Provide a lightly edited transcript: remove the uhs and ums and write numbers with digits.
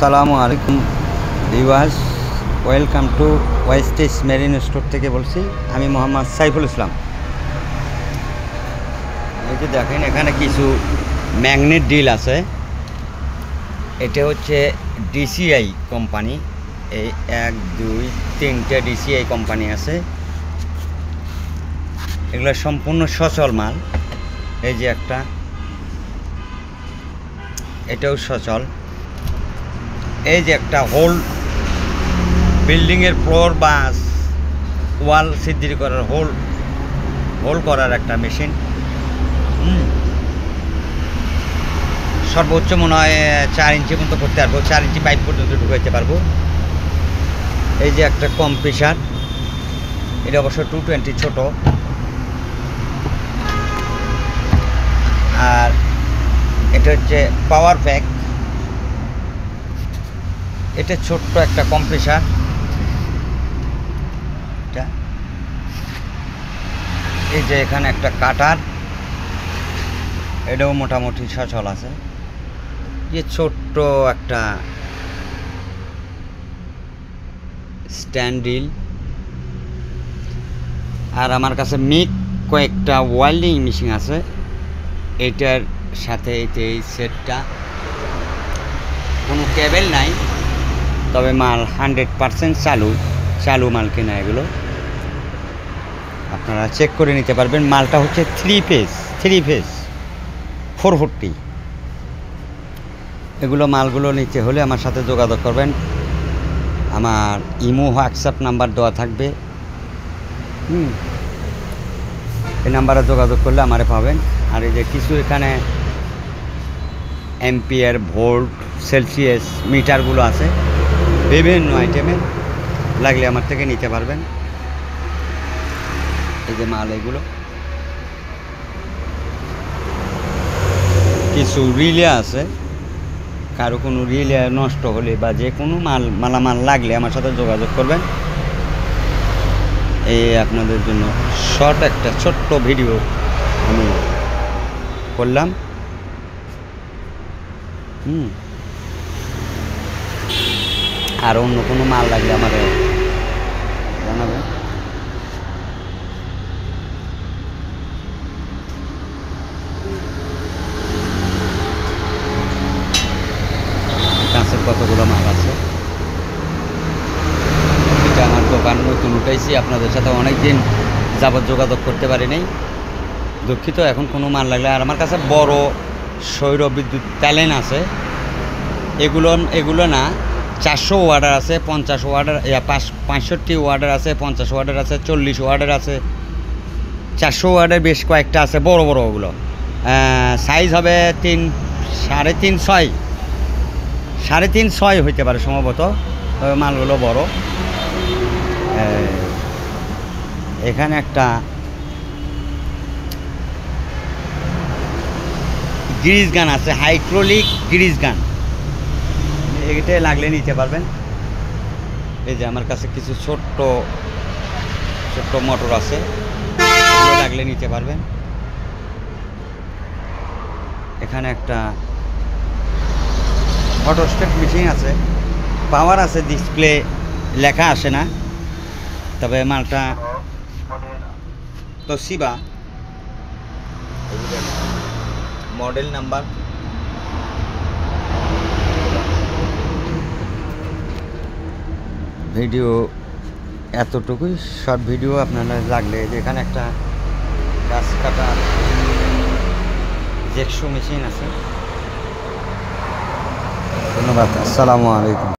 আসসালামু আলাইকুম viewers, welcome to wastage marine store থেকে বলছি। আমি মোহাম্মদ সাইফুল ইসলাম। এই যে দেখেন, এখানে কিছু ম্যাগনেট ডিল আছে। এটা হচ্ছে ডিসিআই কোম্পানি। এই 1 2 3টে ডিসিআই কোম্পানি আছে। এগুলো সম্পূর্ণ সচল মাল। এই যে একটা, এটাও সচল। এই যে একটা হোল, বিল্ডিংয়ের ফ্লোর বা ওয়াল সিদ্ধি করার হোল করার একটা মেশিন। সর্বোচ্চ মনে হয় 4 ইঞ্চি পর্যন্ত করতে পারবো, 4 ইঞ্চি পাইপ পর্যন্ত ঢুকাইতে পারবো। এই যে একটা কম্প্রেসার, এটা অবশ্য 220 ছোট। আর এটা হচ্ছে পাওয়ার প্যাক। এটা ছোট্ট একটা কম্প্রেসার। এই যে এখানে একটা কাটার, এটাও মোটামুটি সচল আছে। যে ছোট্ট একটা স্ট্যান্ডিল। আর আমার কাছে কয়েকটা ওয়েল্ডিং মেশিন আছে। এটার সাথে এই সেটটা কোনো কেবল নাই, তবে মাল 100% চালু মাল কেনা। এগুলো আপনারা চেক করে নিতে পারবেন। মালটা হচ্ছে 3 ফেজ 440। এগুলো মালগুলো নিতে হলে আমার সাথে যোগাযোগ করবেন। আমার ইমো হোয়াটসঅ্যাপ নাম্বার দেওয়া থাকবে। এই নাম্বারে যোগাযোগ করলে আমারে পাবেন। আর এই যে কিছু এখানে অ্যাম্পিয়ার, ভোল্ট, সেলসিয়াস মিটারগুলো আছে। বিভিন্ন আইটেমে লাগলে আমার থেকে নিতে পারবেন। এই যে মাল, এগুলো কিছু রিলে আছে। কারো কোনো রিলে নষ্ট হলে বা যে কোনো মালামাল লাগলে আমার সাথে যোগাযোগ করবেন। এই আপনাদের জন্য একটা ছোট্ট ভিডিও আমি করলাম। আর অন্য কোনো মাল লাগলে আমার জানাবেন। কাঁচের কতগুলো মাল আছে। এটা আমার দোকান নতুন উঠাইছি, আপনাদের সাথে অনেক দিন যাবত যোগাযোগ করতে পারি নাই, দুঃখিত। এখন কোনো মাল লাগলে, আর আমার কাছে বড় সৌর বিদ্যুৎ প্যানেল আছে। এগুলো না, 400 ওয়াটের আছে, 50 ওয়াটের, 65 ওয়াটের আছে, 50 ওয়াটের আছে, 40 ওয়াটের আছে, 400 ওয়াটের বেশ কয়েকটা আছে। বড় ওগুলো সাইজ হবে 3.5-6 হইতে পারে সম্ভবত। মালগুলো বড়। এখানে একটা গ্রিজ গান আছে, হাইড্রোলিক গ্রিজ গান। এটাই লাগলে নিতে পারবেন। এই যে আমার কাছে কিছু ছোট্ট মোটর আছে, লাগলে নিতে পারবেন। এখানে একটা ফটোস্টেট মেশিন আছে, পাওয়ার আছে, ডিসপ্লে লেখা আসে না, তবে মালটা তোশিবা মডেল নাম্বার। ভিডিও এতটুকুই, শর্ট ভিডিও আপনারা লাগলে। যেখানে একটা গাছ কাটা জেকশো মেশিন আছে। ধন্যবাদ। আসসালামু আলাইকুম।